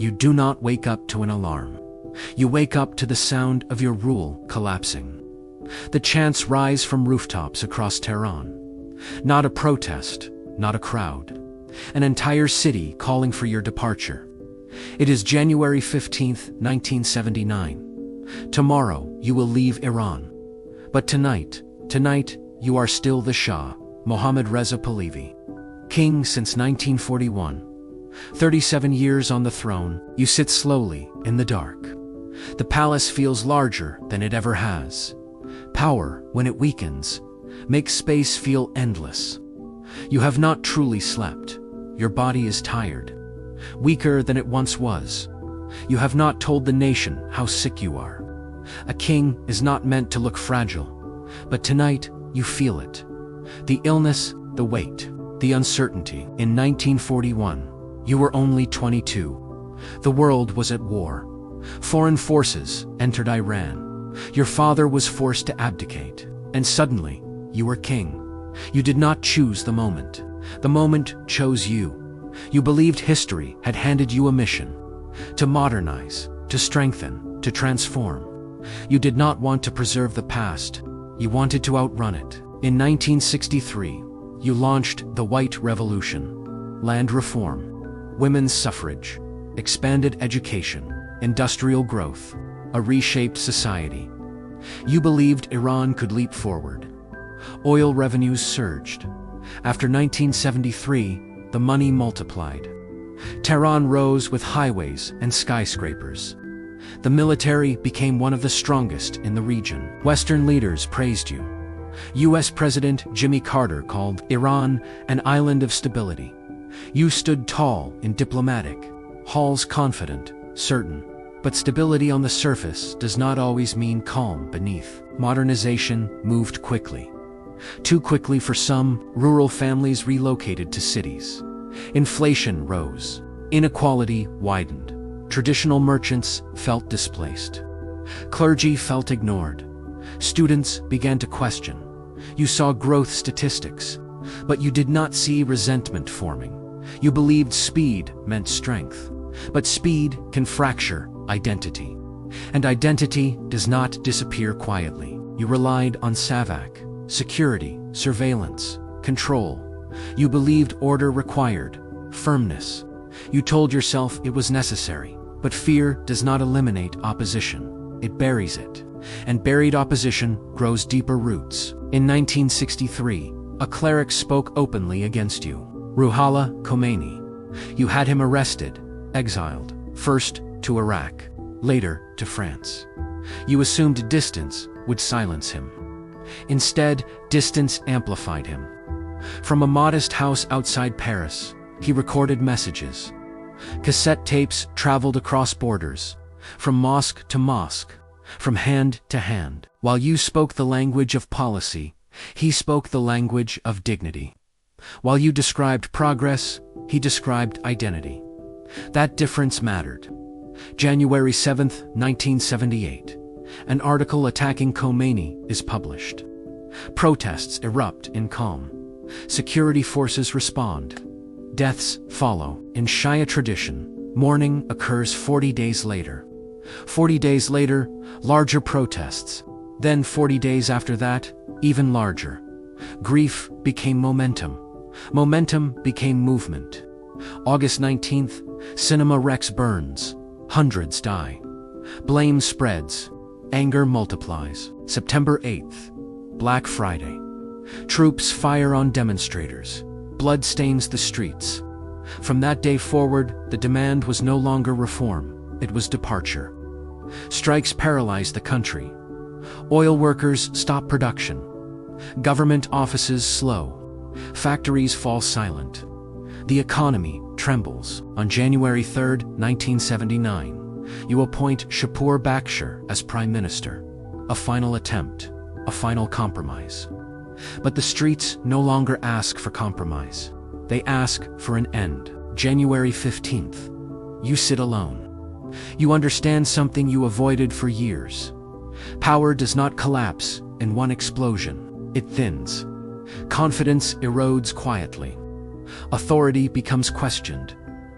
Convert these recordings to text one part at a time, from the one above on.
You do not wake up to an alarm. You wake up to the sound of your rule collapsing. The chants rise from rooftops across Tehran. Not a protest, not a crowd. An entire city calling for your departure. It is January 15th, 1979. Tomorrow you will leave Iran. But tonight, you are still the Shah, Mohammad Reza Pahlavi. King since 1941. 37 years on the throne, you sit slowly in the dark. The palace feels larger than it ever has. Power, when it weakens, makes space feel endless. You have not truly slept. Your body is tired, weaker than it once was. You have not told the nation how sick you are. A king is not meant to look fragile, but tonight you feel it. The illness, the weight, the uncertainty. In 1941, you were only 22. The world was at war. Foreign forces entered Iran. Your father was forced to abdicate, and suddenly, you were king. You did not choose the moment. The moment chose you. You believed history had handed you a mission. To modernize, to strengthen, to transform. You did not want to preserve the past. You wanted to outrun it. In 1963, you launched the White Revolution. Land reform, women's suffrage, expanded education, industrial growth, a reshaped society. You believed Iran could leap forward. Oil revenues surged. After 1973, the money multiplied. Tehran rose with highways and skyscrapers. The military became one of the strongest in the region. Western leaders praised you. US President Jimmy Carter called Iran an island of stability. You stood tall in diplomatic halls, confident, certain. But stability on the surface does not always mean calm beneath. Modernization moved quickly. Too quickly for some, rural families relocated to cities. Inflation rose. Inequality widened. Traditional merchants felt displaced. Clergy felt ignored. Students began to question. You saw growth statistics, but you did not see resentment forming. You believed speed meant strength, but speed can fracture identity. And identity does not disappear quietly. You relied on SAVAK, security, surveillance, control. You believed order required firmness. You told yourself it was necessary, but fear does not eliminate opposition. It buries it. And buried opposition grows deeper roots. In 1963, a cleric spoke openly against you. Ruhollah Khomeini. You had him arrested, exiled, first to Iraq, later to France. You assumed distance would silence him. Instead, distance amplified him. From a modest house outside Paris, he recorded messages. Cassette tapes traveled across borders, from mosque to mosque, from hand to hand. While you spoke the language of policy, he spoke the language of dignity. While you described progress, he described identity. That difference mattered. January 7, 1978. An article attacking Khomeini is published. Protests erupt in calm. Security forces respond. Deaths follow. In Shia tradition, mourning occurs 40 days later. 40 days later, larger protests. Then 40 days after that, even larger. Grief became momentum. Momentum became movement. August 19th, Cinema Rex burns. Hundreds die. Blame spreads. Anger multiplies. September 8th, Black Friday. Troops fire on demonstrators. Blood stains the streets. From that day forward, the demand was no longer reform, it was departure. Strikes paralyzed the country. Oil workers stop production. Government offices slow. Factories fall silent. The economy trembles. On January 3, 1979, you appoint Shapur Bakhshar as Prime Minister. A final attempt, a final compromise. But the streets no longer ask for compromise. They ask for an end. January 15th, you sit alone. You understand something you avoided for years. Power does not collapse in one explosion. It thins. Confidence erodes quietly. Authority becomes questioned.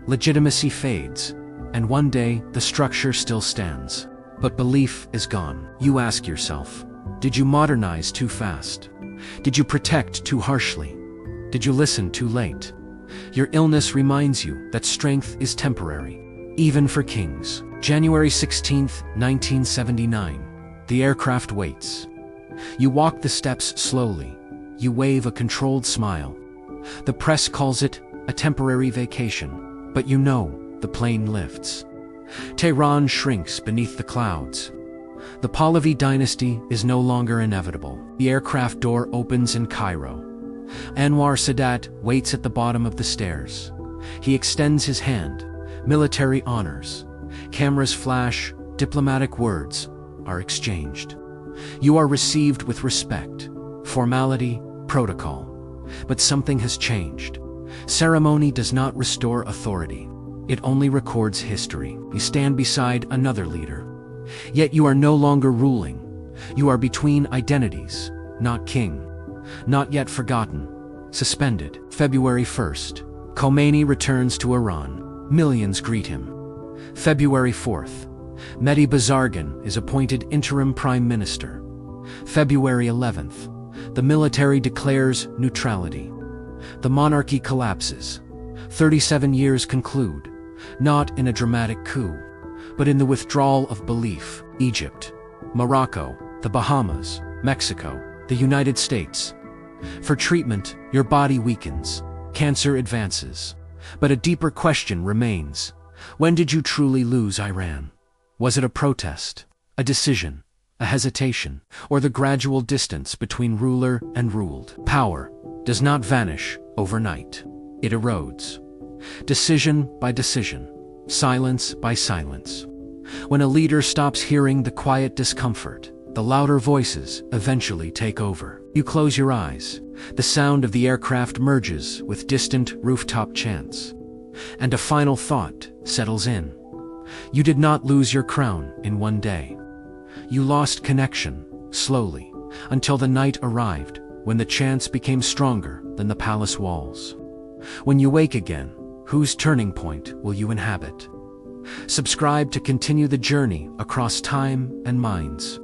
Legitimacy fades. And one day, the structure still stands. But belief is gone. You ask yourself, did you modernize too fast? Did you protect too harshly? Did you listen too late? Your illness reminds you that strength is temporary, even for kings. January 16, 1979. The aircraft waits. You walk the steps slowly. You wave a controlled smile. The press calls it a temporary vacation, but you know the plane lifts. Tehran shrinks beneath the clouds. The Pahlavi dynasty is no longer inevitable. The aircraft door opens in Cairo. Anwar Sadat waits at the bottom of the stairs. He extends his hand. Military honors. Cameras flash. Diplomatic words are exchanged. You are received with respect. Formality, protocol. But something has changed. Ceremony does not restore authority. It only records history. You stand beside another leader. Yet you are no longer ruling. You are between identities, not king. Not yet forgotten. Suspended. February 1st. Khomeini returns to Iran. Millions greet him. February 4th. Mehdi Bazargan is appointed interim prime minister. February 11th. The military declares neutrality. The monarchy collapses. 37 years conclude, not in a dramatic coup, but in the withdrawal of belief. Egypt, Morocco, the Bahamas, Mexico, the United States. For treatment, your body weakens, cancer advances. But a deeper question remains. When did you truly lose Iran? Was it a protest, a decision, a hesitation, or the gradual distance between ruler and ruled? Power does not vanish overnight. It erodes. Decision by decision, silence by silence. When a leader stops hearing the quiet discomfort, the louder voices eventually take over. You close your eyes. The sound of the aircraft merges with distant rooftop chants. And a final thought settles in. You did not lose your crown in one day. You lost connection, slowly, until the night arrived, when the chants became stronger than the palace walls. When you wake again, whose turning point will you inhabit? Subscribe to continue the journey across time and minds.